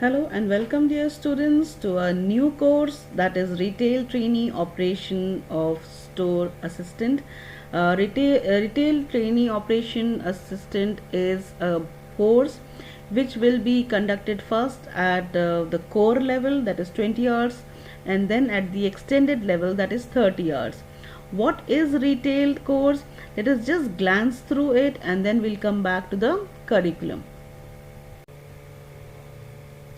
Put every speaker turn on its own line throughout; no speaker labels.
Hello and welcome dear students to a new course, that is Retail Trainee Operation of Store Assistant. Retail Trainee Operation Assistant is a course which will be conducted first at the core level, that is 20 hours, and then at the extended level, that is 30 hours. What is retail course? Let us just glance through it and then we'll come back to the curriculum.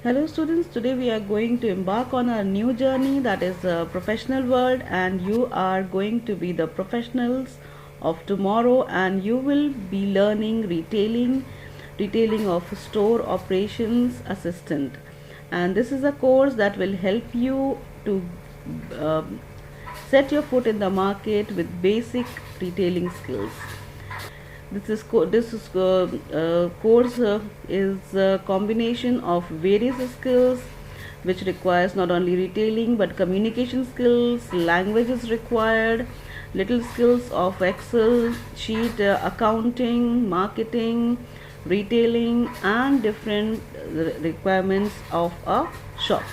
Hello students, today we are going to embark on a new journey, that is the professional world, and you are going to be the professionals of tomorrow, and you will be learning retailing of store operations assistant. And this is a course that will help you to set your foot in the market with basic retailing skills. This course is a combination of various skills which requires not only retailing but communication skills, language is required, little skills of Excel sheet, accounting, marketing, retailing, and different requirements of a shop.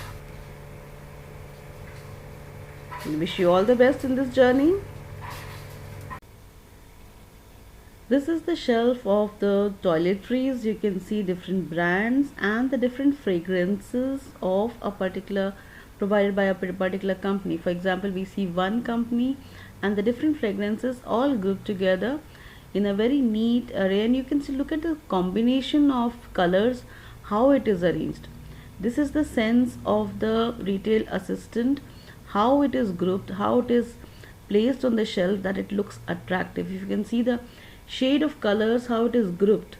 We wish you all the best in this journey. This is the shelf of the toiletries. You can see different brands and the different fragrances of a particular provided by a particular company. For example, we see one company and the different fragrances all grouped together in a very neat array, and you can see, look at the combination of colors, how it is arranged. This is the sense of the retail assistant, how it is grouped, how it is placed on the shelf, that it looks attractive. If you can see the shade of colors, how it is grouped,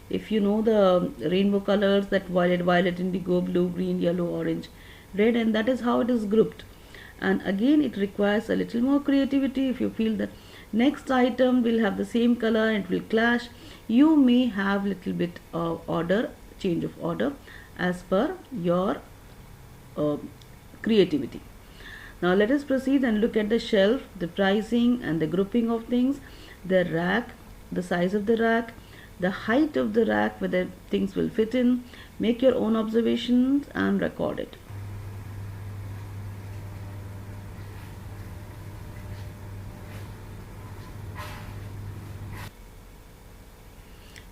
if you know the rainbow colors, that violet, indigo, blue, green, yellow, orange, red, and that is how it is grouped. And again, it requires a little more creativity. If you feel that next item will have the same color and it will clash, you may have little bit of change of order as per your creativity. Now let us proceed and look at the shelf, the pricing and the grouping of things, the rack, the size of the rack, the height of the rack, whether things will fit in. Make your own observations and record it.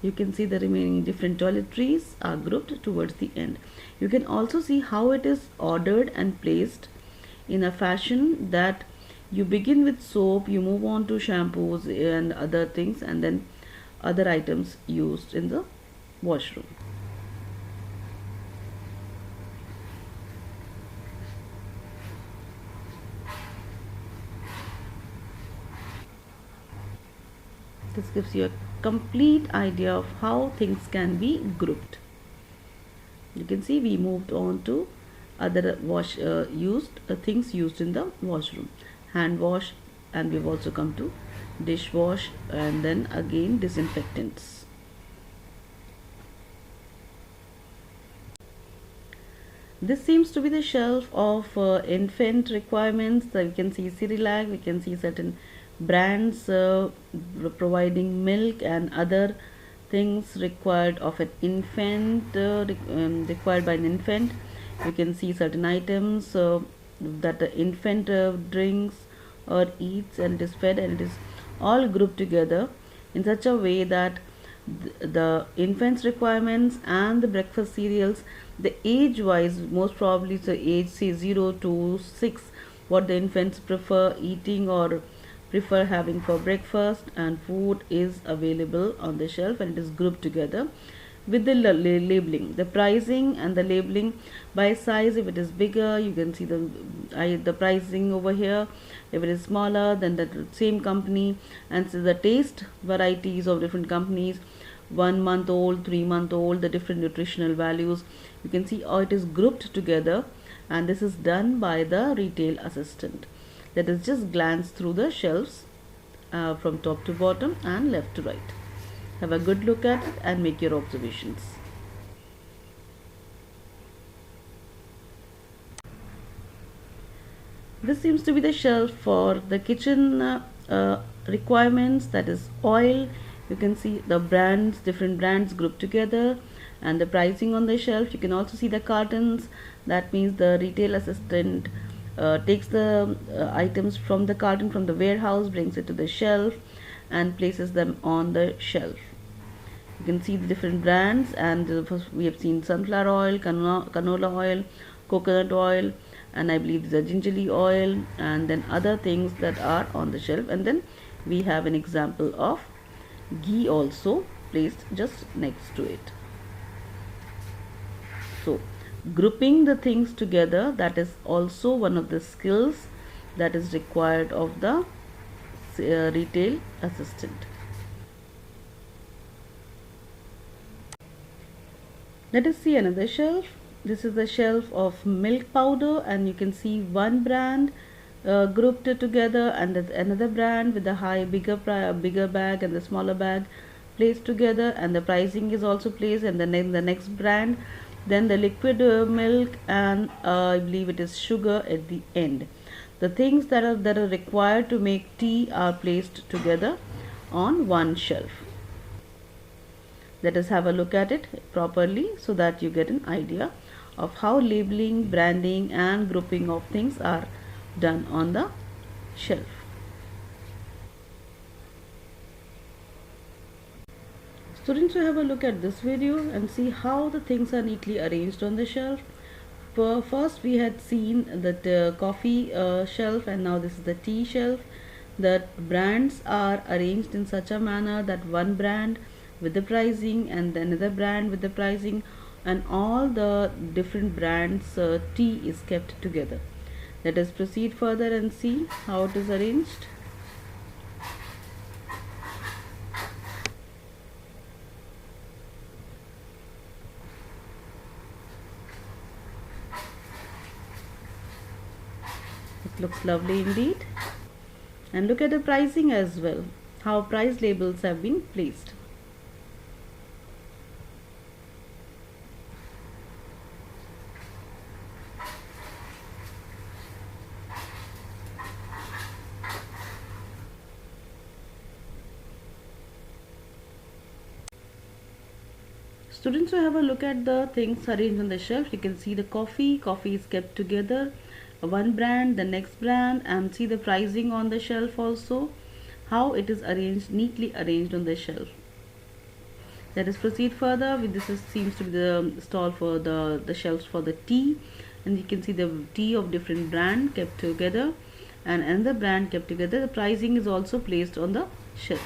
You can see the remaining different toiletries are grouped towards the end. You can also see how it is ordered and placed in a fashion that you begin with soap, you move on to shampoos and other things, and then other items used in the washroom. This gives you a complete idea of how things can be grouped. You can see we moved on to other things used in the washroom, hand wash, and we've also come to dishwash, and then again disinfectants. This seems to be the shelf of infant requirements. So you can see Cerelac, we can see certain brands providing milk and other things required of an infant, required by an infant. You can see certain items that the infant drinks or eats, and it is fed, and it is all grouped together in such a way that the infant's requirements and the breakfast cereals, the age wise, most probably the age say 0 to 6, what the infants prefer eating or prefer having for breakfast, and food is available on the shelf, and it is grouped together with the labeling, the pricing and the labeling by size. If it is bigger, you can see the pricing over here. If it is smaller, then the same company, and so the taste varieties of different companies, 1 month old, 3 month old, the different nutritional values. You can see how it is grouped together, and this is done by the retail assistant. Let us just glance through the shelves from top to bottom and left to right. Have a good look at it and make your observations. This seems to be the shelf for the kitchen requirements, that is oil. You can see the brands, different brands grouped together, and the pricing on the shelf. You can also see the cartons. That means the retail assistant takes the items from the carton from the warehouse, brings it to the shelf and places them on the shelf. You can see the different brands, and first we have seen sunflower oil, canola oil, coconut oil, and I believe these are gingerly oil, and then other things that are on the shelf. And then we have an example of ghee also placed just next to it. So grouping the things together, that is also one of the skills that is required of the retail assistant. Let us see another shelf. This is the shelf of milk powder, and you can see one brand grouped together, and another brand with the bigger bag and the smaller bag placed together, and the pricing is also placed, and then the next brand, then the liquid milk, and I believe it is sugar at the end. The things that are required to make tea are placed together on one shelf. Let us have a look at it properly so that you get an idea of how labeling, branding and grouping of things are done on the shelf. Students, will have a look at this video and see how the things are neatly arranged on the shelf. First we had seen the coffee shelf, and now this is the tea shelf. The brands are arranged in such a manner that one brand with the pricing and then another brand with the pricing, and all the different brands tea is kept together. Let us proceed further and see how it is arranged. It looks lovely indeed. And look at the pricing as well, how price labels have been placed. Students, will have a look at the things arranged on the shelf. You can see the coffee is kept together, one brand, the next brand, and see the pricing on the shelf also, how it is arranged, neatly arranged on the shelf. Let us proceed further with this. Seems to be the stall for the shelves for the tea, and you can see the tea of different brand kept together and another brand kept together. The pricing is also placed on the shelf.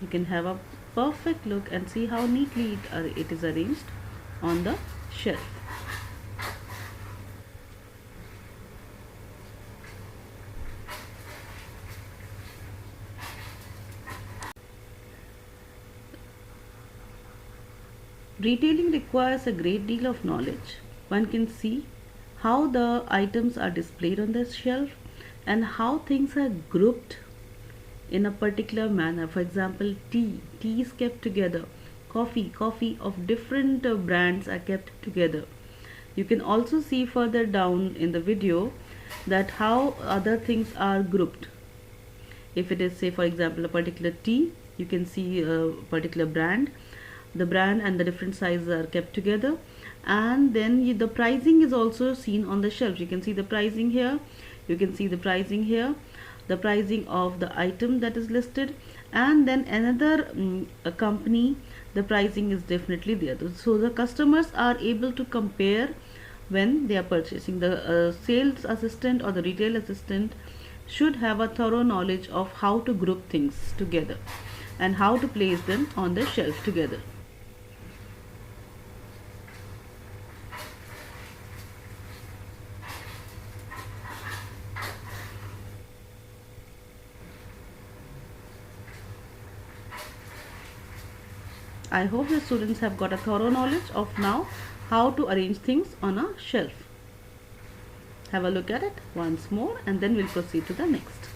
You can have a perfect look and see how neatly it is arranged on the shelf. Retailing requires a great deal of knowledge. One can see how the items are displayed on the shelf and how things are grouped in a particular manner. For example, tea is kept together, coffee of different brands are kept together. You can also see further down in the video that how other things are grouped. If it is, say for example, a particular tea, you can see a particular brand, the brand and the different sizes are kept together, and then the pricing is also seen on the shelf. You can see the pricing here, you can see the pricing here, the pricing of the item that is listed, and then another company, the pricing is definitely there. So the customers are able to compare when they are purchasing. The sales assistant or the retail assistant should have a thorough knowledge of how to group things together and how to place them on the shelf together. I hope the students have got a thorough knowledge of now how to arrange things on a shelf. Have a look at it once more and then we'll proceed to the next.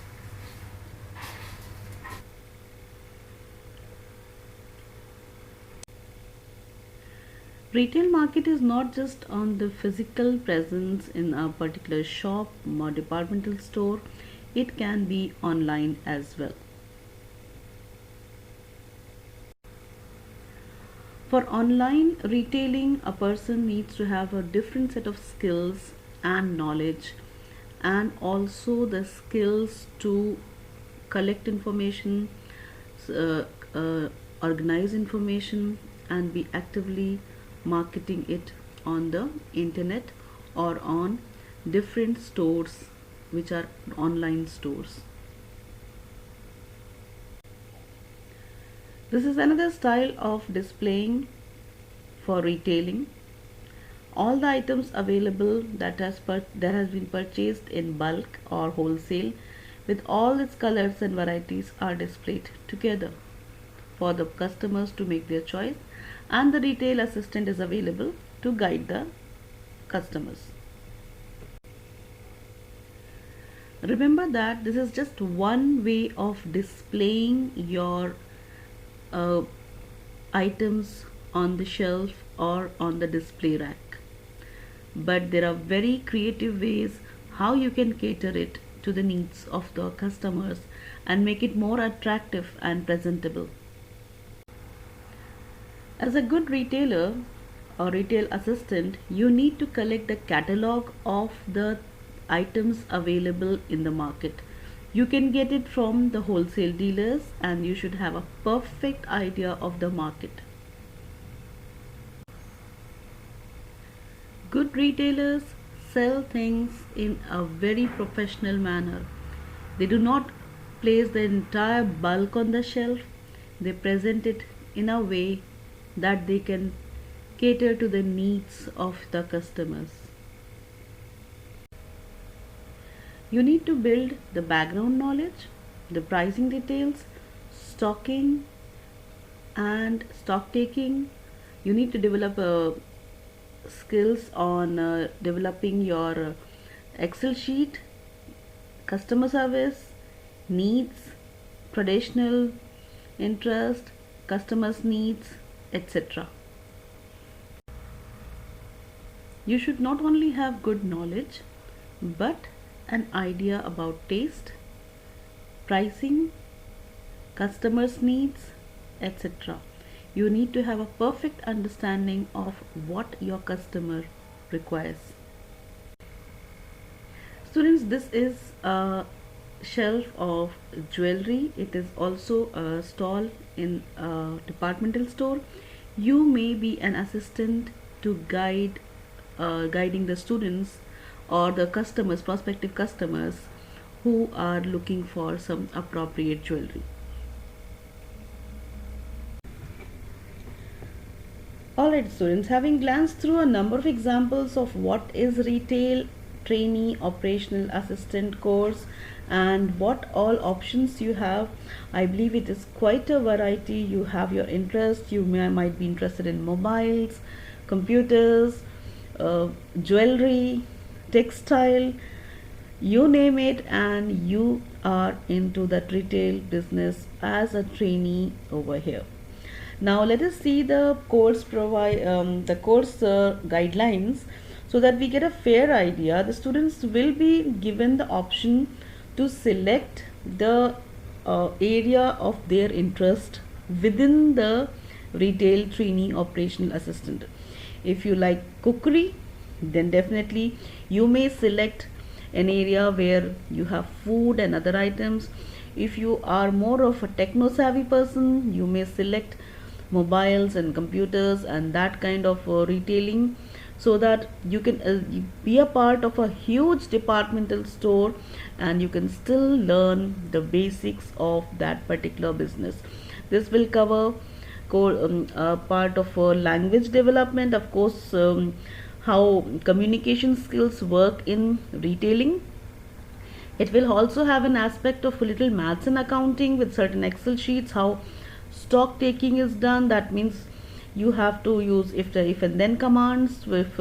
Retail market is not just on the physical presence in a particular shop or departmental store, it can be online as well. For online retailing, a person needs to have a different set of skills and knowledge, and also the skills to collect information, uh, uh, organize information, and be actively marketing it on the internet or on different stores which are online stores. This is another style of displaying for retailing. All the items available that has been purchased in bulk or wholesale with all its colors and varieties are displayed together for the customers to make their choice, and the retail assistant is available to guide the customers. Remember that this is just one way of displaying your uh, items on the shelf or on the display rack, but there are very creative ways how you can cater it to the needs of the customers and make it more attractive and presentable. As a good retailer or retail assistant, you need to collect the catalog of the items available in the market. You can get it from the wholesale dealers, and you should have a perfect idea of the market. Good retailers sell things in a very professional manner. They do not place the entire bulk on the shelf, they present it in a way that they can cater to the needs of the customers. You need to build the background knowledge, the pricing details, stocking, and stock taking. You need to develop skills on developing your Excel sheet, customer service, needs, traditional, interest, customers' needs, etc. You should not only have good knowledge but an idea about taste, pricing, customers' needs, etc. You need to have a perfect understanding of what your customer requires. Students, this is a shelf of jewelry. It is also a stall in a departmental store. You may be an assistant to guiding the students or the customers, prospective customers who are looking for some appropriate jewelry. Alright students, having glanced through a number of examples of what is retail trainee operational assistant course and what all options you have, I believe it is quite a variety. You have your interest, might be interested in mobiles, computers, jewelry, textile, you name it, and you are into that retail business as a trainee over here. Now let us see the course guidelines so that we get a fair idea. The students will be given the option to select the area of their interest within the retail trainee operational assistant. If you like cookery, then definitely you may select an area where you have food and other items. If you are more of a techno savvy person, you may select mobiles and computers and that kind of retailing, so that you can be a part of a huge departmental store and you can still learn the basics of that particular business. This will cover part of language development, of course, how communication skills work in retailing. It will also have an aspect of a little maths and accounting with certain Excel sheets, how stock taking is done. That means you have to use if and then commands. With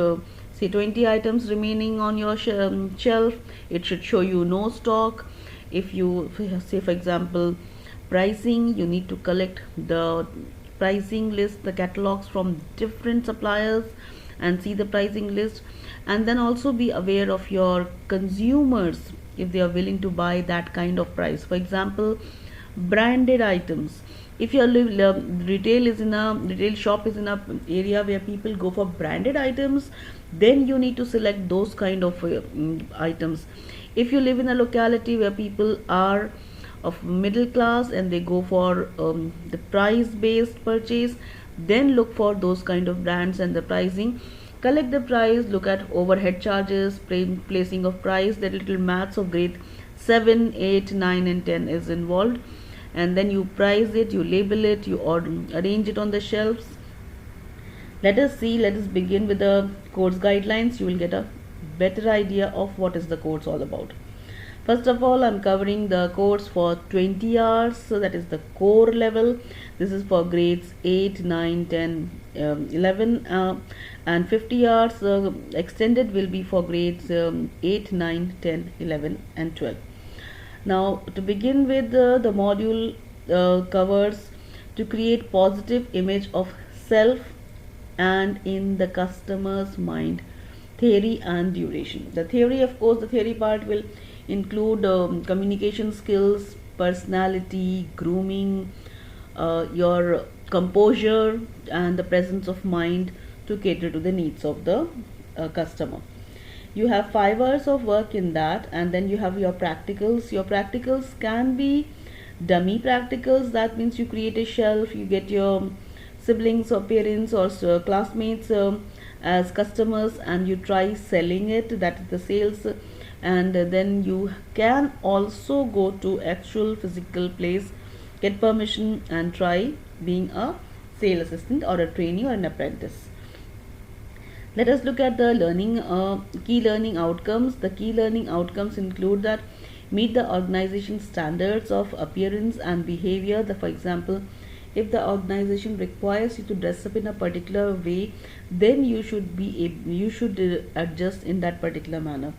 say 20 items remaining on your shelf, it should show you no stock. If you say for example pricing, you need to collect the pricing list, the catalogs from different suppliers, and see the pricing list. And then also be aware of your consumers, if they are willing to buy that kind of price. For example, branded items. If your retail shop is in a area where people go for branded items, then you need to select those kind of items. If you live in a locality where people are of middle class and they go for the price based purchase, then look for those kind of brands and the pricing. Collect the price, look at overhead charges, placing of price. That little maths of grade 7, 8, 9 and 10 is involved. And then you price it, you label it, you arrange it on the shelves. Let us begin with the course guidelines. You will get a better idea of what is the course all about. First of all, I'm covering the course for 20 hours, so that is the core level. This is for grades 8, 9, 10, 11 and 50 hours extended will be for grades 8, 9, 10, 11 and 12. Now, to begin with, the module covers to create positive image of self and in the customer's mind, theory and duration. The theory, of course, the theory part will include communication skills, personality, grooming, your composure and the presence of mind to cater to the needs of the customer. You have 5 hours of work in that, and then you have your practicals. Your practicals can be dummy practicals. That means you create a shelf, you get your siblings or parents or classmates as customers and you try selling it. That is the sales. And then you can also go to actual physical place, get permission and try being a sales assistant or a trainee or an apprentice. Let us look at the key learning outcomes. The key learning outcomes include that meet the organization standards of appearance and behavior. For example, if the organization requires you to dress up in a particular way, then you should adjust in that particular manner.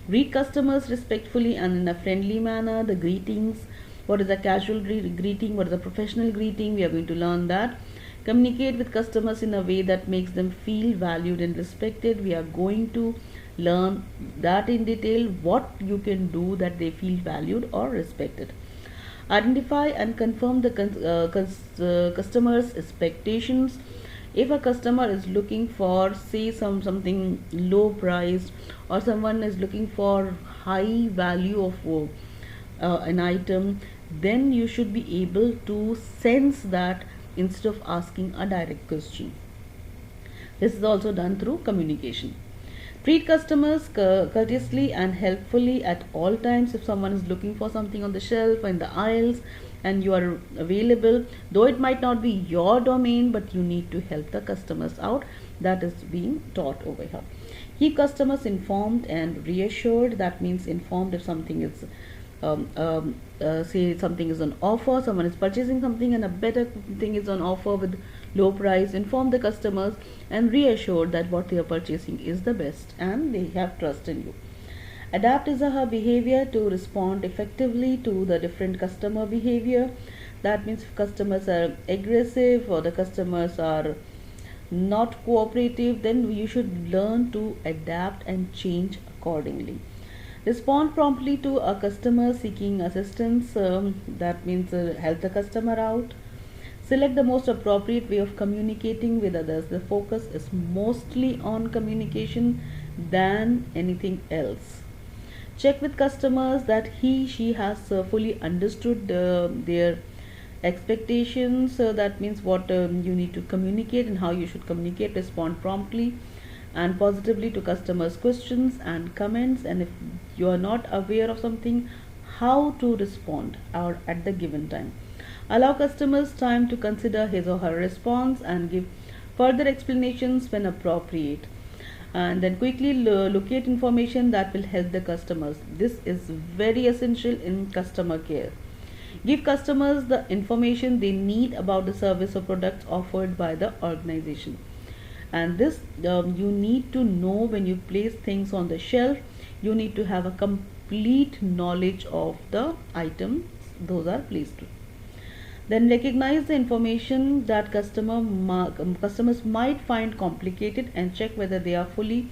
Greet customers respectfully and in a friendly manner. The greetings, what is a casual greeting, what is a professional greeting, we are going to learn that. Communicate with customers in a way that makes them feel valued and respected. We are going to learn that in detail, what you can do that they feel valued or respected. Identify and confirm the customer's expectations. If a customer is looking for, say, something low priced, or someone is looking for high value of an item, then you should be able to sense that instead of asking a direct question. This is also done through communication. Treat customers courteously and helpfully at all times. If someone is looking for something on the shelf or in the aisles and you are available, though it might not be your domain, but you need to help the customers out. That is being taught over here. Keep customers informed and reassured. That means informed if something is say something is on offer, someone is purchasing something and a better thing is on offer with low price. Inform the customers and reassure that what they are purchasing is the best and they have trust in you. Adapt is her behavior to respond effectively to the different customer behavior. That means if customers are aggressive or the customers are not cooperative, then you should learn to adapt and change accordingly. Respond promptly to a customer seeking assistance. That means help the customer out. Select the most appropriate way of communicating with others. The focus is mostly on communication than anything else. Check with customers that she has fully understood their expectations. That means what you need to communicate and how you should communicate. Respond promptly and positively to customers' questions and comments, and if you are not aware of something, how to respond or at the given time. Allow customers time to consider his or her response and give further explanations when appropriate, and then quickly locate information that will help the customers. This is very essential in customer care. Give customers the information they need about the service or products offered by the organization. And this you need to know when you place things on the shelf. You need to have a complete knowledge of the items those are placed with. Then recognize the information that customers might find complicated and check whether they are fully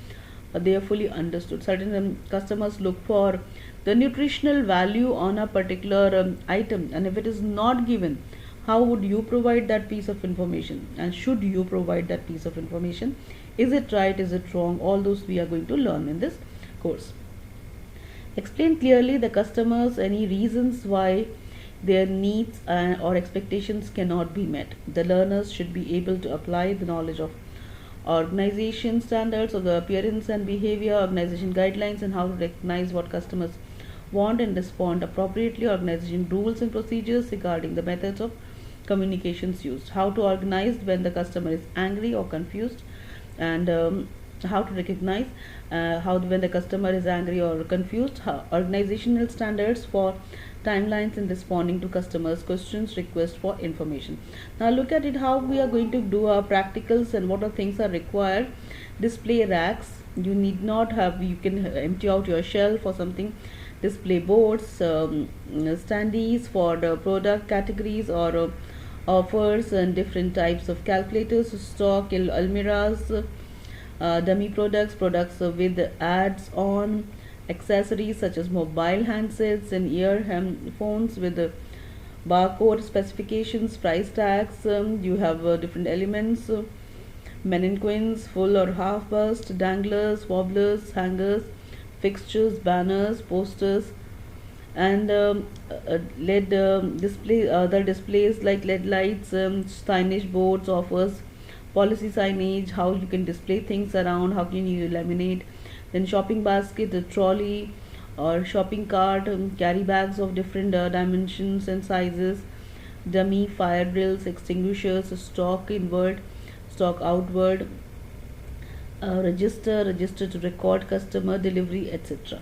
understood. Certain customers look for the nutritional value on a particular item, and if it is not given, how would you provide that piece of information, and should you provide that piece of information? Is it right, is it wrong? All those we are going to learn in this course. Explain clearly the customers any reasons why their needs or expectations cannot be met. The learners should be able to apply the knowledge of organization standards of the appearance and behavior, organization guidelines, and how to recognize what customers want and respond appropriately, organization rules and procedures regarding the methods of communications used, how to organize when the customer is angry or confused, and how to recognize how when the customer is angry or confused, organizational standards for timelines in responding to customers questions, requests for information. Now look at it how we are going to do our practicals and what are things are required. Display racks, you need not have, you can empty out your shelf or something. Display boards, standees for the product categories or offers, and different types of calculators, stock almirahs, dummy products with ads on, accessories such as mobile handsets and earphones with barcode specifications, price tags. You have different elements, mannequins, full or half bust, danglers, wobblers, hangers, fixtures, banners, posters, and LED display, other displays like LED lights, signage boards, offers, policy signage, how you can display things around, how can you laminate. Then shopping basket, a trolley or shopping cart, carry bags of different dimensions and sizes, dummy fire drills, extinguishers, stock inward, stock outward, register to record customer delivery, etc.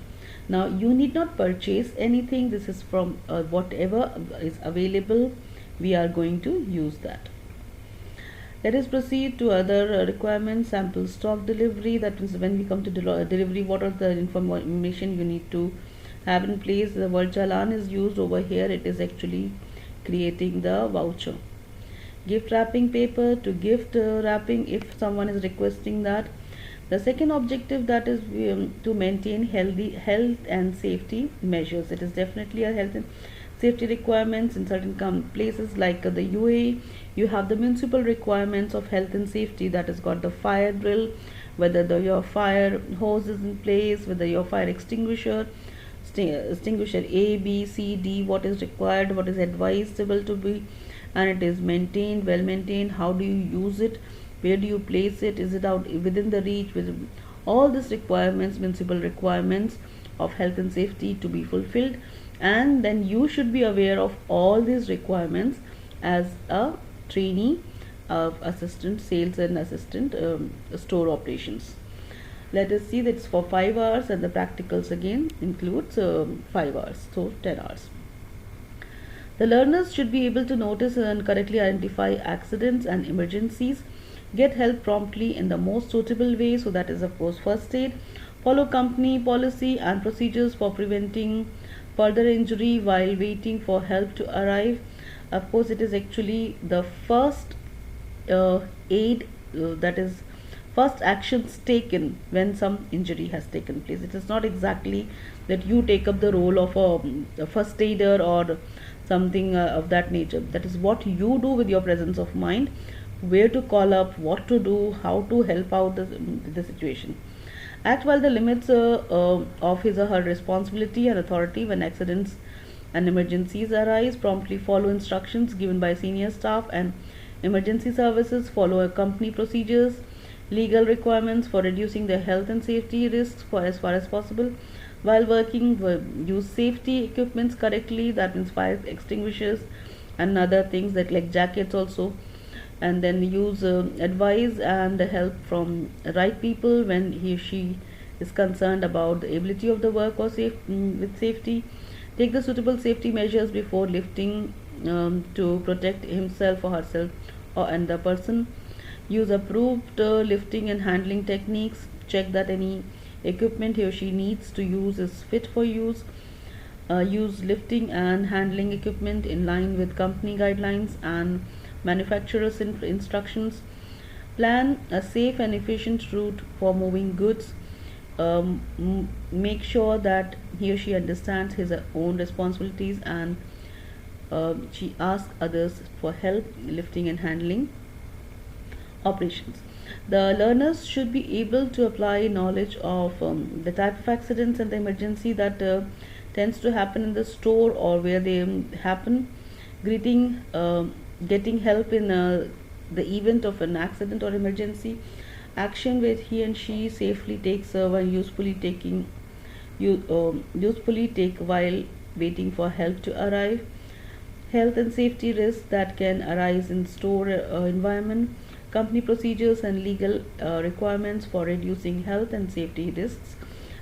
Now you need not purchase anything, this is from whatever is available, we are going to use that. Let us proceed to other requirements. Sample stock delivery, that means when we come to delivery, what are the information you need to have in place. The word challan is used over here, it is actually creating the voucher. Gift wrapping paper, to gift wrapping if someone is requesting that. The second objective, that is to maintain health and safety measures. It is definitely a health and safety requirements in certain places like the UAE. You have the municipal requirements of health and safety, that has got the fire drill, whether your fire hose is in place, whether your fire extinguisher A, B, C, D, what is required, what is advisable to be, and it is maintained, well maintained. How do you use it, where do you place it, is it out within the reach, with all these requirements, municipal requirements of health and safety to be fulfilled. And then you should be aware of all these requirements as a trainee of assistant sales and assistant store operations. Let us see that it's for 5 hours, and the practicals again includes 5 hours, so 10 hours. The learners should be able to notice and correctly identify accidents and emergencies, get help promptly in the most suitable way, so that is of course first aid, follow company policy and procedures for preventing further injury while waiting for help to arrive. Of course it is actually the first aid, that is first actions taken when some injury has taken place. It is not exactly that you take up the role of a first aider or something of that nature. That is what you do with your presence of mind, where to call up, what to do, how to help out the situation. Act while the limits of his or her responsibility and authority. When accidents and emergencies arise, promptly follow instructions given by senior staff and emergency services, follow company procedures, legal requirements for reducing the health and safety risks for as far as possible. While working, use safety equipments correctly, that means fire extinguishers and other things that like jackets also. And then use advice and help from right people when he or she is concerned about the ability of the work or with safety. Take the suitable safety measures before lifting to protect himself or herself and the person. Use approved lifting and handling techniques. Check that any equipment he or she needs to use is fit for use. Use lifting and handling equipment in line with company guidelines and manufacturers' instructions. Plan a safe and efficient route for moving goods. Make sure that he or she understands his own responsibilities, and she asks others for help lifting and handling operations. The learners should be able to apply knowledge of the type of accidents and the emergency that tends to happen in the store or where they happen. Greeting, getting help in the event of an accident or emergency. Action which he and she safely takes while usefully take while waiting for help to arrive. Health and safety risks that can arise in store environment. Company procedures and legal requirements for reducing health and safety risks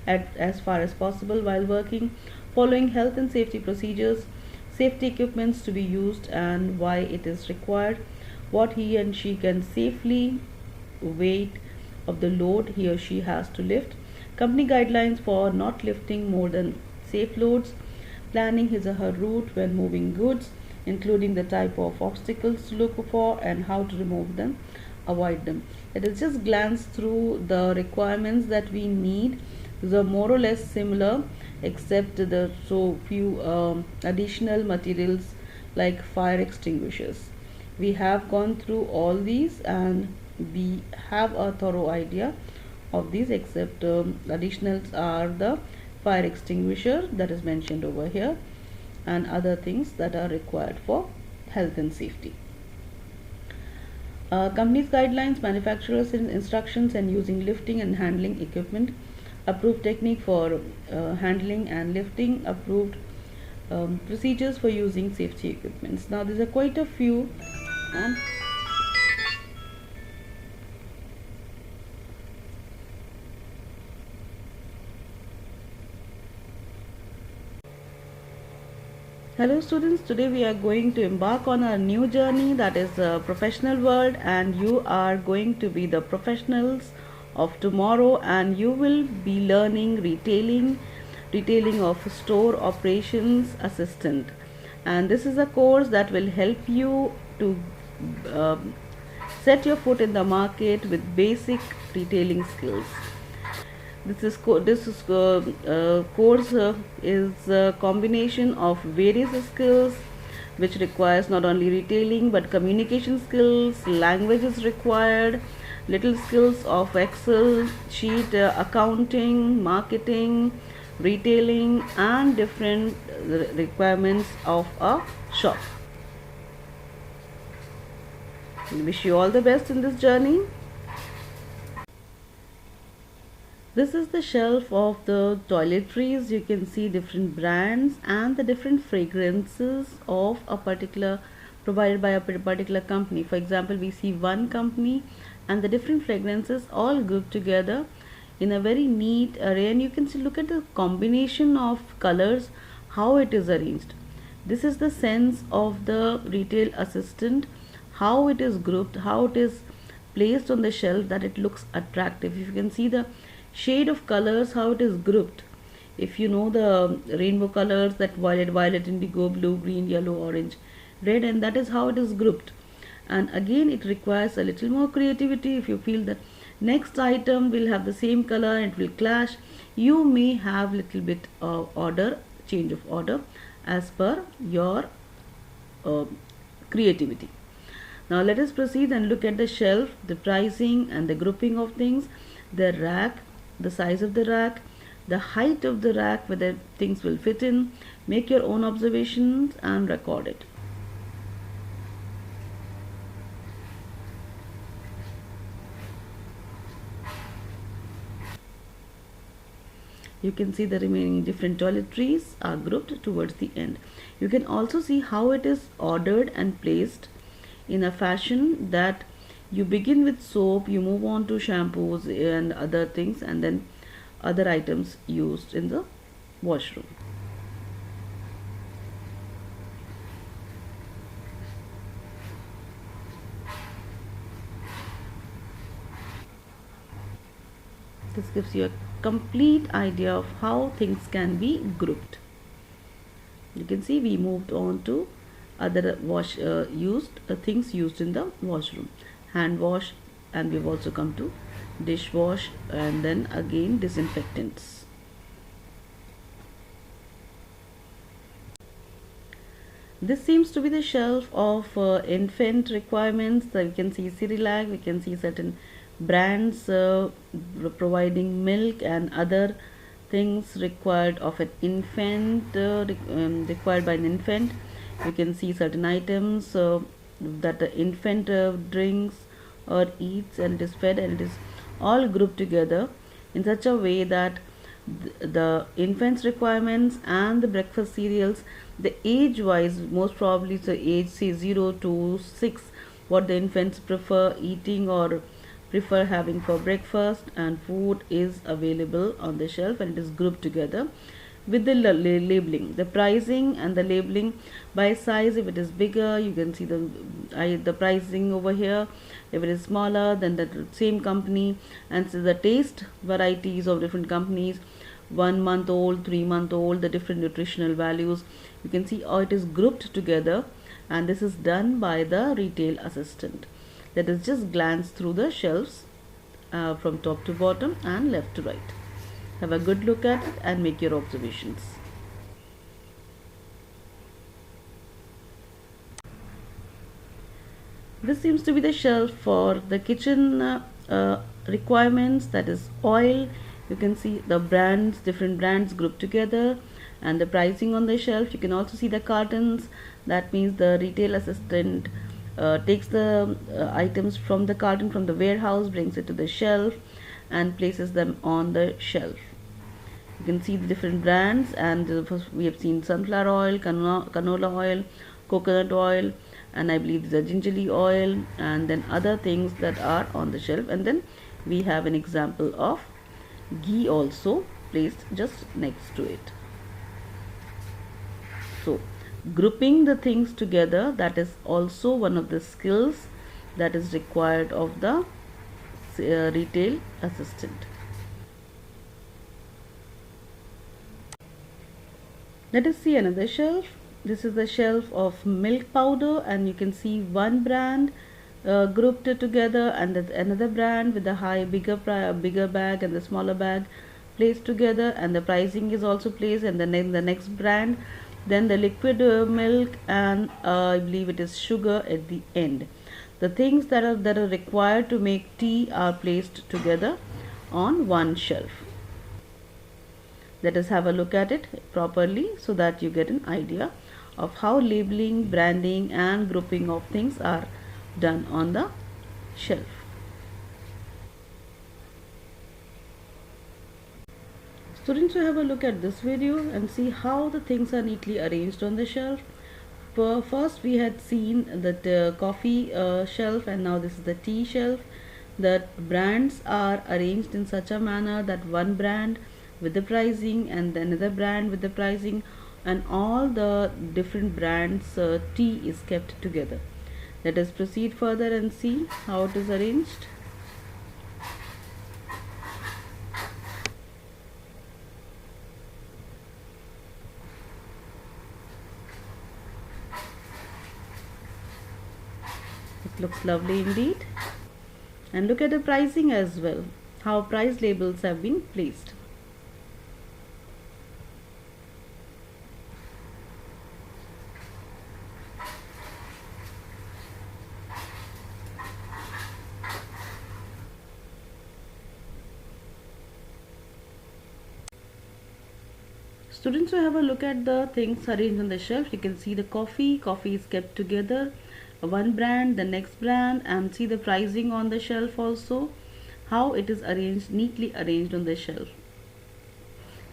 as far as possible while working. Following health and safety procedures. Safety equipments to be used and why it is required. What he and she can safely weight of the load he or she has to lift. Company guidelines for not lifting more than safe loads. Planning his or her route when moving goods, including the type of obstacles to look for and how to remove them, avoid them. Let us just glance through the requirements that we need. These are more or less similar, except the so few additional materials like fire extinguishers. We have gone through all these and we have a thorough idea of these, except additionals are the fire extinguisher that is mentioned over here and other things that are required for health and safety. Companies guidelines, manufacturers instructions, and using lifting and handling equipment. Approved technique for handling and lifting. Approved procedures for using safety equipments. Now these are quite a few. And hello students, today we are going to embark on a new journey, that is the professional world, and you are going to be the professionals of tomorrow, and you will be learning retailing of store operations assistant. And this is a course that will help you to set your foot in the market with basic retailing skills. This course is a combination of various skills which requires not only retailing but communication skills, language is required, little skills of Excel sheet, accounting, marketing, retailing, and different requirements of a shop. I wish you all the best in this journey. This is the shelf of the toiletries. You can see different brands and the different fragrances of a particular provided by a particular company. For example, we see one company and the different fragrances all grouped together in a very neat array, and you can see, look at the combination of colors, how it is arranged. This is the sense of the retail assistant, how it is grouped, how it is placed on the shelf, that it looks attractive. If you can see the shade of colors, how it is grouped, if you know the rainbow colors, that violet, indigo, blue, green, yellow, orange, red, and that is how it is grouped. And again, it requires a little more creativity. If you feel that next item will have the same color and it will clash, you may have little bit of change of order as per your creativity. Now let us proceed and look at the shelf, the pricing and the grouping of things, the rack, the size of the rack, the height of the rack, whether things will fit in. Make your own observations and record it. You can see the remaining different toiletries are grouped towards the end. You can also see how it is ordered and placed in a fashion that you begin with soap, you move on to shampoos and other things, and then other items used in the washroom. This gives you a complete idea of how things can be grouped. You can see we moved on to other wash used things used in the washroom. Hand wash, and we've also come to dishwash, and then again disinfectants. This seems to be the shelf of infant requirements. So we can see Cerelac, we can see certain brands providing milk and other things required of an infant, required by an infant. You can see certain items that the infant drinks or eats, and it is fed, and it is all grouped together in such a way that the infant's requirements and the breakfast cereals, the age wise, most probably the age say 0 to 6, what the infants prefer eating or prefer having for breakfast, and food is available on the shelf, and it is grouped together with the labeling, the pricing and the labeling by size. If it is bigger, you can see the pricing over here. If it is smaller, then the same company, and so the taste varieties of different companies, 1 month old, 3 month old, the different nutritional values, you can see how it is grouped together, and this is done by the retail assistant. That is just glance through the shelves from top to bottom and left to right. Have a good look at it and make your observations. This seems to be the shelf for the kitchen requirements, that is oil. You can see the brands, different brands grouped together, and the pricing on the shelf. You can also see the cartons. That means the retail assistant takes the items from the carton from the warehouse, brings it to the shelf, and places them on the shelf. You can see the different brands, and we have seen sunflower oil, canola oil, coconut oil, and I believe these are gingerly oil, and then other things that are on the shelf. And then we have an example of ghee also placed just next to it. So grouping the things together, that is also one of the skills that is required of the retail assistant. Let us see another shelf. This is the shelf of milk powder, and you can see one brand grouped together, and another brand with the bigger bag and the smaller bag placed together, and the pricing is also placed, and then the next brand, then the liquid milk, and I believe it is sugar at the end. The things that are required to make tea are placed together on one shelf. Let us have a look at it properly so that you get an idea of how labeling, branding, and grouping of things are done on the shelf. Students, will have a look at this video and see how the things are neatly arranged on the shelf. First we had seen the coffee shelf, and now this is the tea shelf. The brands are arranged in such a manner that one brand with the pricing and another brand with the pricing, and all the different brands tea is kept together. Let us proceed further and see how it is arranged. It looks lovely indeed. And look at the pricing as well, how price labels have been placed. Students, will have a look at the things arranged on the shelf. You can see the coffee is kept together, one brand, the next brand, and see the pricing on the shelf also, how it is arranged, neatly arranged on the shelf.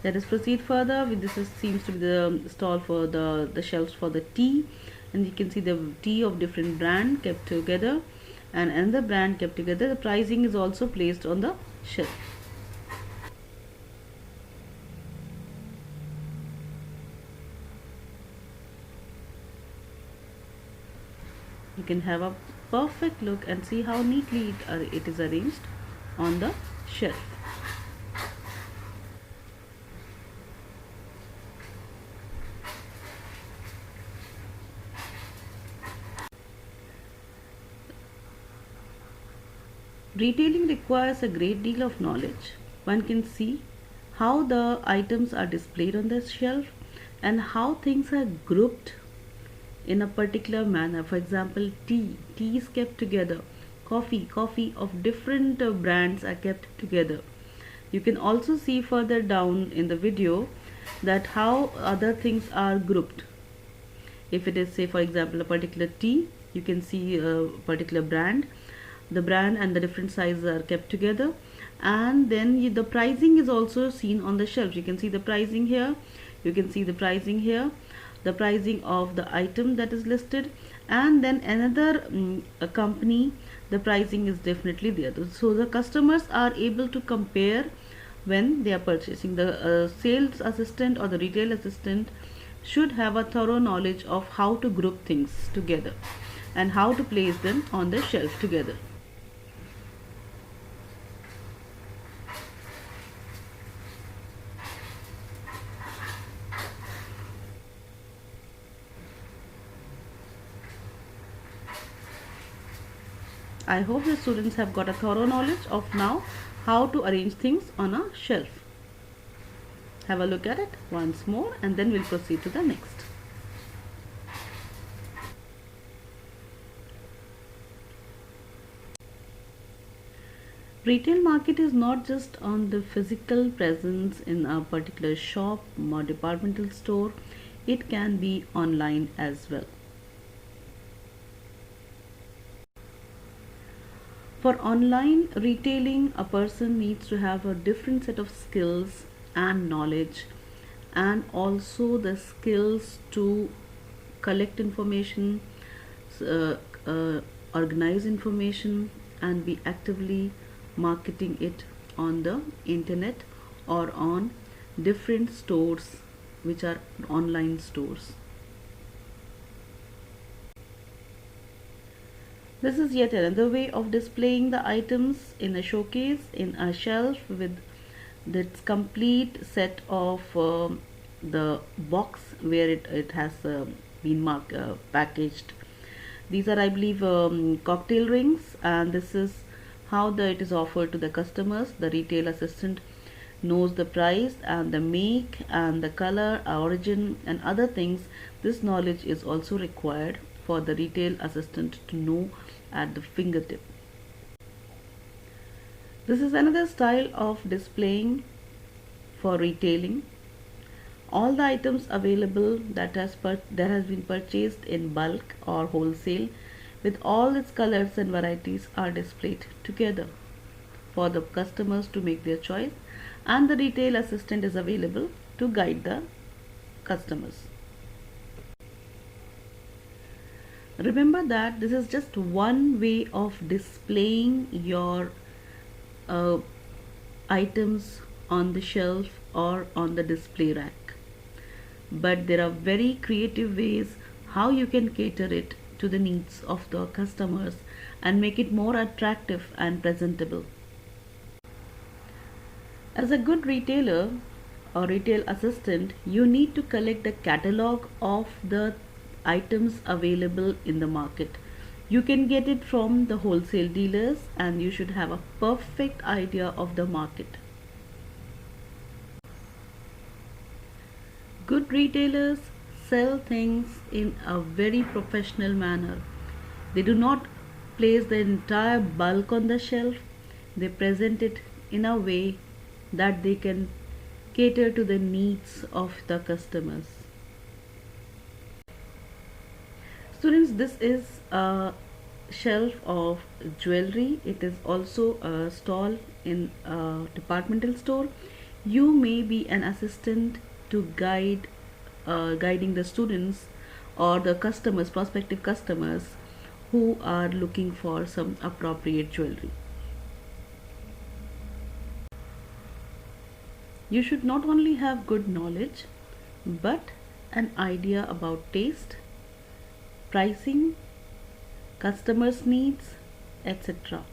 Let us proceed further. This seems to be the stall for the shelves for the tea, and you can see the tea of different brand kept together, and another brand kept together. The pricing is also placed on the shelf. You can have a perfect look and see how neatly it is arranged on the shelf. Retailing requires a great deal of knowledge. One can see how the items are displayed on the shelf and how things are grouped in a particular manner. For example, tea is kept together. Coffee of different brands are kept together. You can also see further down in the video that how other things are grouped. If it is, say for example, a particular tea, you can see a particular brand. The brand and the different sizes are kept together, and then the pricing is also seen on the shelf. You can see the pricing here, you can see the pricing here, the pricing of the item that is listed, and then another a company, the pricing is definitely there. So the customers are able to compare when they are purchasing. The sales assistant or the retail assistant should have a thorough knowledge of how to group things together and how to place them on the shelf together. I hope the students have got a thorough knowledge of now how to arrange things on a shelf. Have a look at it once more and then we'll proceed to the next. Retail market is not just on the physical presence in a particular shop or departmental store, it can be online as well. For online retailing, a person needs to have a different set of skills and knowledge, and also the skills to collect information, uh, organize information, and be actively marketing it on the internet or on different stores which are online stores. This is yet another way of displaying the items in a showcase, in a shelf with its complete set of the box where it has been packaged. These are, I believe, cocktail rings, and this is how it is offered to the customers. The retail assistant knows the price and the make and the color, origin, and other things. This knowledge is also required for the retail assistant to know at the fingertip. This is another style of displaying for retailing. All the items available that has been purchased in bulk or wholesale with all its colors and varieties are displayed together for the customers to make their choice, and the retail assistant is available to guide the customers. Remember that this is just one way of displaying your uh, items on the shelf or on the display rack, but there are very creative ways how you can cater it to the needs of the customers and make it more attractive and presentable. As a good retailer or retail assistant, you need to collect the catalog of the items available in the market. You can get it from the wholesale dealers, and you should have a perfect idea of the market. Good retailers sell things in a very professional manner. They do not place the entire bulk on the shelf. They present it in a way that they can cater to the needs of the customers. Students, this is a shelf of jewelry. It is also a stall in a departmental store. You may be an assistant to guiding the students or the customers, prospective customers who are looking for some appropriate jewelry. You should not only have good knowledge but an idea about taste, pricing, customers' needs, etc.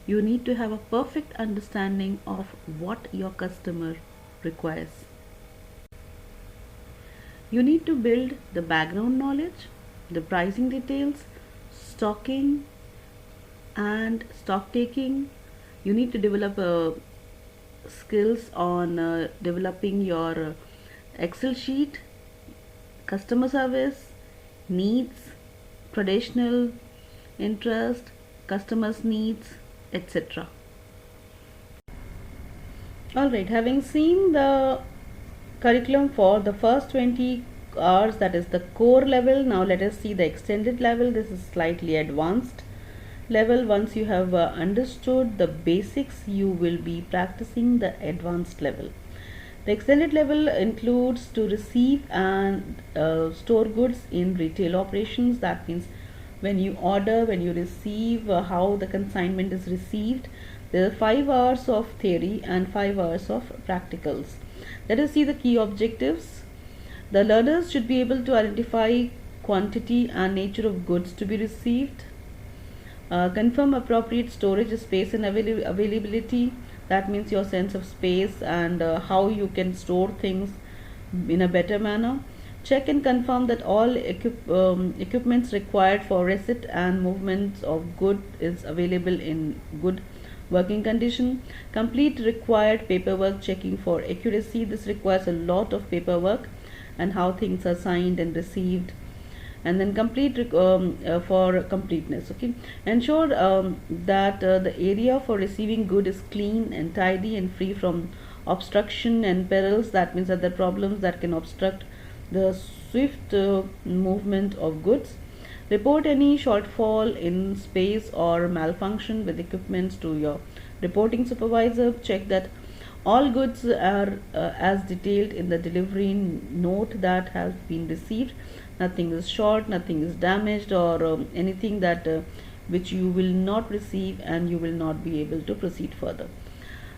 You need to have a perfect understanding of what your customer requires. You need to build the background knowledge, the pricing details, stocking and stock taking, You need to develop skills on developing your Excel sheet, customer service, needs, traditional interest, customers' needs, etc. Alright, having seen the curriculum for the first 20 hours, that is the core level, now let us see the extended level. This is slightly advanced level. Once you have understood the basics, you will be practicing the advanced level. The extended level includes to receive and store goods in retail operations. That means when you order, when you receive, how the consignment is received. There are 5 hours of theory and 5 hours of practicals. Let us see the key objectives. The learners should be able to identify quantity and nature of goods to be received. Confirm appropriate storage space and availability. That means your sense of space and how you can store things in a better manner. Check and confirm that all equipments required for receipt and movements of good is available in good working condition. Complete required paperwork checking for accuracy. This requires a lot of paperwork and how things are signed and received. And then complete for completeness. Okay, ensure that the area for receiving good is clean and tidy and free from obstruction and perils. That means that the problems that can obstruct the swift movement of goods. Report any shortfall in space or malfunction with equipments to your reporting supervisor. Check that all goods are as detailed in the delivery note that has been received. Nothing is short, nothing is damaged, or anything that which you will not receive and you will not be able to proceed further.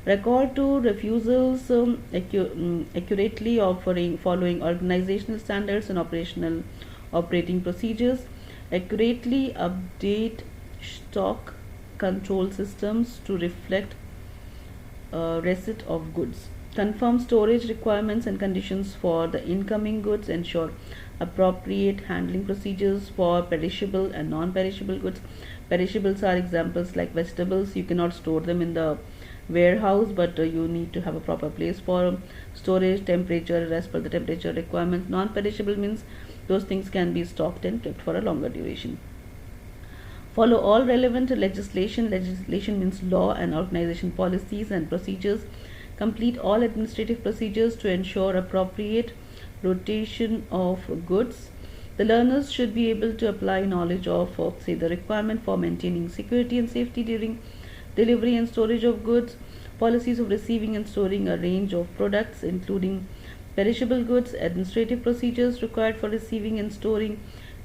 Record to refusals accurately following organizational standards and operating procedures. Accurately update stock control systems to reflect receipt of goods. Confirm storage requirements and conditions for the incoming goods. Ensure appropriate handling procedures for perishable and non-perishable goods. Perishables are examples like vegetables. You cannot store them in the warehouse, but you need to have a proper place for storage, temperature as per the temperature requirements. Non-perishable means those things can be stocked and kept for a longer duration. Follow all relevant legislation. Legislation means law and organization policies and procedures. Complete all administrative procedures to ensure appropriate rotation of goods. The learners should be able to apply knowledge of say the requirement for maintaining security and safety during delivery and storage of goods. Policies of receiving and storing a range of products including perishable goods. Administrative procedures required for receiving and storing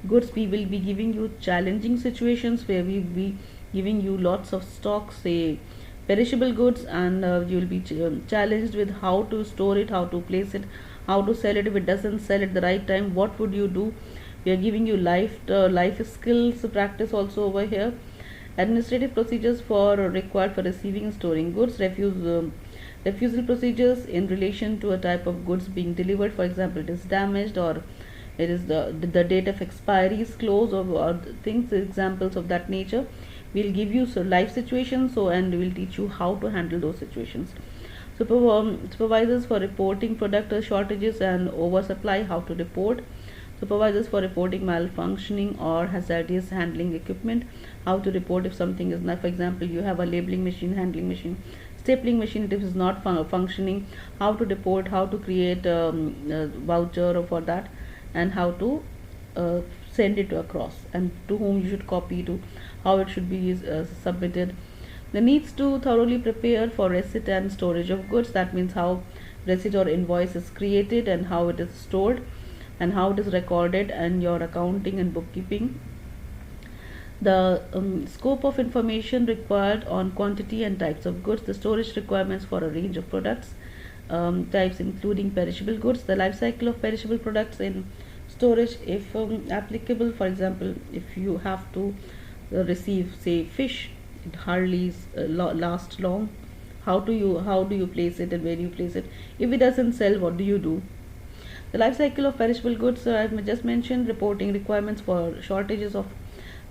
goods. We will be giving you challenging situations where we will be giving you lots of stock, say perishable goods, and you will be challenged with how to store it, how to place it, how to sell it. If it doesn't sell at the right time, what would you do? We are giving you life skills practice also over here. Administrative procedures for required for receiving and storing goods. Refusal procedures in relation to a type of goods being delivered. For example, it is damaged, or it is the date of expiry is closed, or things, examples of that nature. We'll give you life situations, and we'll teach you how to handle those situations. Supervisors for reporting product shortages and oversupply, how to report. Supervisors for reporting malfunctioning or hazardous handling equipment, how to report if something is not, for example, you have a labeling machine, handling machine, stapling machine, it is not functioning, how to report, how to create a voucher for that, and how to send it across, and to whom you should copy, to how it should be submitted. The needs to thoroughly prepare for receipt and storage of goods. That means how receipt or invoice is created and how it is stored and how it is recorded, and your accounting and bookkeeping. The scope of information required on quantity and types of goods. The storage requirements for a range of products types including perishable goods. The life cycle of perishable products in storage if applicable. For example, if you have to receive, say, fish, it hardly lasts long. How do you place it, and where you place it? If it doesn't sell, what do you do? The life cycle of perishable goods, I have just mentioned. Reporting requirements for shortages of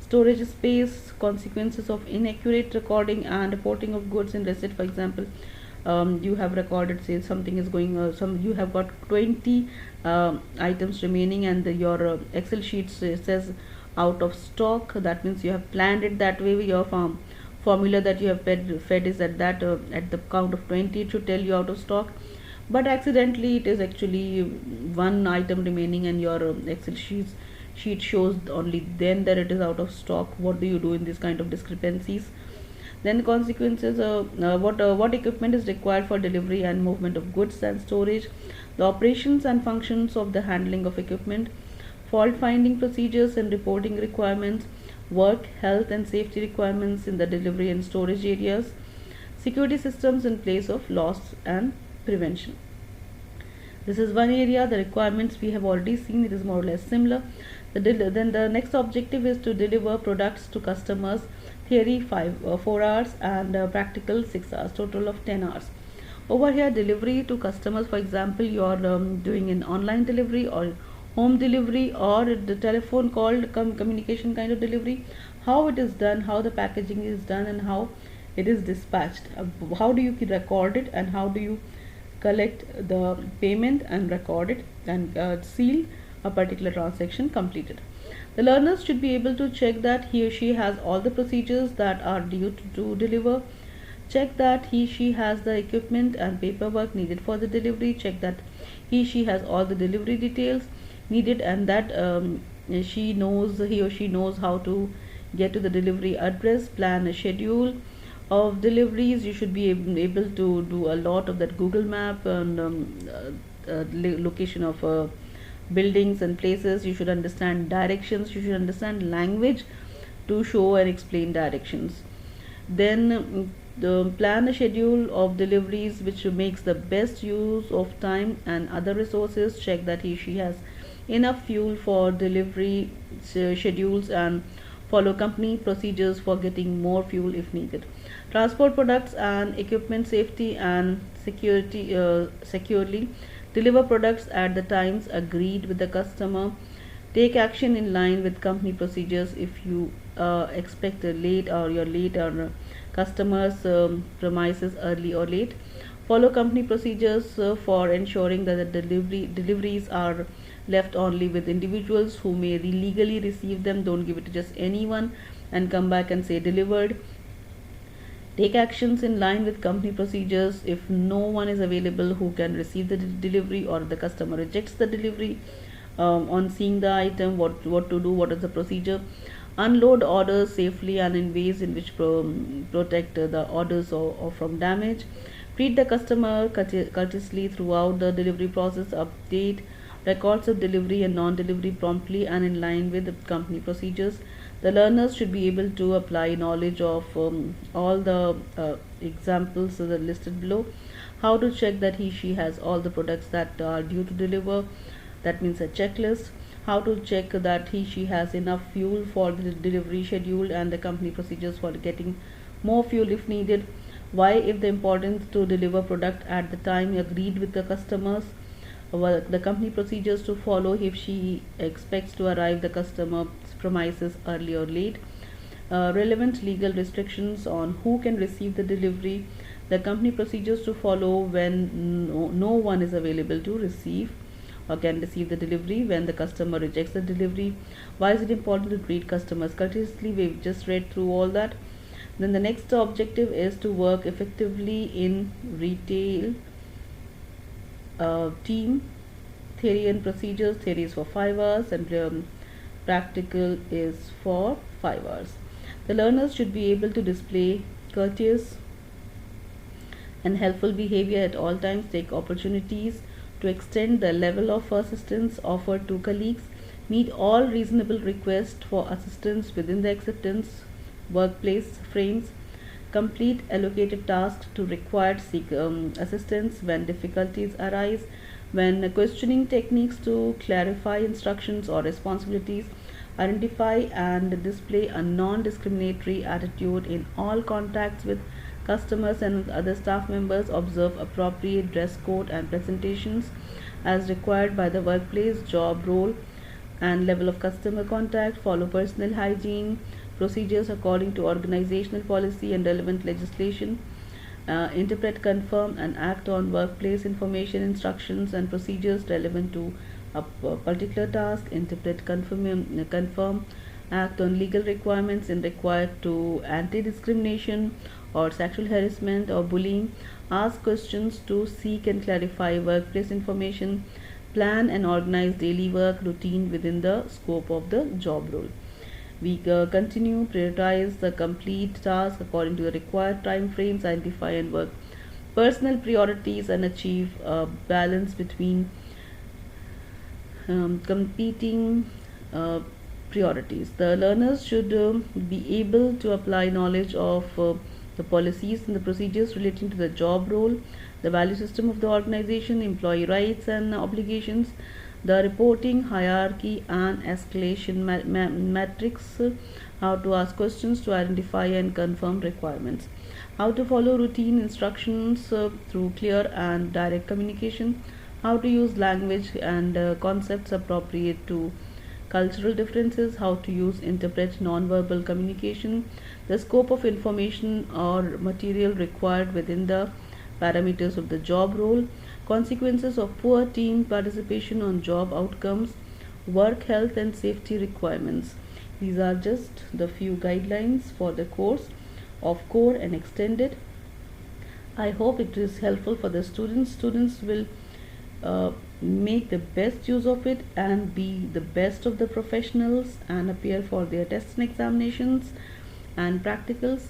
storage space, consequences of inaccurate recording and reporting of goods in receipt. For example, you have recorded, say something is going, some you have got 20 items remaining, and your Excel sheet says out of stock. That means you have planned it that way. Your formula that you have fed is at that at the count of 20 it should tell you out of stock, but accidentally it is actually one item remaining, and your Excel sheet shows only then that it is out of stock. What do you do in this kind of discrepancies? Then consequences, what equipment is required for delivery and movement of goods and storage, the operations and functions of the handling of equipment, fault finding procedures and reporting requirements, work health and safety requirements in the delivery and storage areas, security systems in place of loss and prevention. This is one area. The requirements we have already seen, it is more or less similar. Then the next objective is to deliver products to customers. Theory 4 hours and practical 6 hours, total of 10 hours. Over here, delivery to customers, for example, you are doing an online delivery or home delivery or the telephone called communication kind of delivery. How it is done, how the packaging is done, and how it is dispatched. How do you record it, and how do you collect the payment and record it and seal a particular transaction completed. The learners should be able to check that he or she has all the procedures that are due to deliver, check that he she has the equipment and paperwork needed for the delivery, check that he she has all the delivery details needed, and that he or she knows how to get to the delivery address, plan a schedule of deliveries. You should be able to do a lot of that Google map and location of buildings and places. You should understand directions, you should understand language to show and explain directions. Then plan a schedule of deliveries which makes the best use of time and other resources, check that he she has enough fuel for delivery schedules, and follow company procedures for getting more fuel if needed. Transport products and equipment safety and securely, deliver products at the times agreed with the customer, take action in line with company procedures if you expect a late or you're late or customers premises early or late. Follow company procedures for ensuring that the deliveries are left only with individuals who may legally receive them. Don't give it to just anyone and come back and say delivered. Take actions in line with company procedures if no one is available who can receive the delivery, or the customer rejects the delivery on seeing the item. What to do, what is the procedure. Unload orders safely and in ways in which protect the orders or from damage. Treat the customer courteously throughout the delivery process. Update records of delivery and non-delivery promptly and in line with the company procedures. The learners should be able to apply knowledge of all the examples that are listed below. How to check that he she has all the products that are due to deliver, that means a checklist. How to check that he she has enough fuel for the delivery schedule and the company procedures for getting more fuel if needed. Why, if the importance to deliver product at the time agreed with the customers. The company procedures to follow if she expects to arrive the customer's premises early or late. Relevant legal restrictions on who can receive the delivery. The company procedures to follow when no one is available to receive or can receive the delivery, when the customer rejects the delivery. Why is it important to treat customers courteously? We've just read through all that. Then the next objective is to work effectively in retail team. Theory and procedures. Theory is for 5 hours and practical is for 5 hours. The learners should be able to display courteous and helpful behavior at all times, take opportunities to extend the level of assistance offered to colleagues, meet all reasonable requests for assistance within the acceptance workplace frames, complete allocated tasks to required assistance when difficulties arise, when questioning techniques to clarify instructions or responsibilities, identify and display a non-discriminatory attitude in all contacts with customers and other staff members, observe appropriate dress code and presentations as required by the workplace job role, and level of customer contact, follow personal hygiene procedures according to organizational policy and relevant legislation, interpret, confirm, and act on workplace information, instructions, and procedures relevant to a particular task, interpret, confirm, act on legal requirements in required to anti-discrimination or sexual harassment or bullying, ask questions to seek and clarify workplace information, plan and organize daily work routine within the scope of the job role. We continue, prioritize the complete task according to the required time frames, identify and work personal priorities, and achieve a balance between competing priorities. The learners should be able to apply knowledge of the policies and the procedures relating to the job role, the value system of the organization, employee rights and obligations, the reporting hierarchy and escalation matrix, how to ask questions to identify and confirm requirements, how to follow routine instructions through clear and direct communication, how to use language and concepts appropriate to cultural differences, how to use interpret non-verbal communication, the scope of information or material required within the parameters of the job role, consequences of poor team participation on job outcomes, work health and safety requirements. These are just the few guidelines for the course of core and extended. I hope it is helpful for the students. Students will make the best use of it and be the best of the professionals and appear for their tests and examinations and practicals.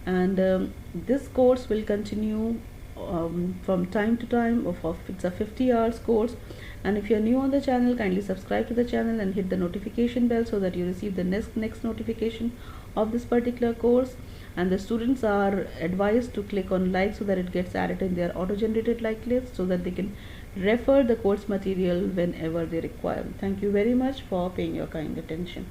And this course will continue from time to time. It's a 50 hours course, and if you're new on the channel, kindly subscribe to the channel and hit the notification bell so that you receive the next notification of this particular course. And the students are advised to click on like so that it gets added in their auto generated like list so that they can refer the course material whenever they require. Thank you very much for paying your kind attention.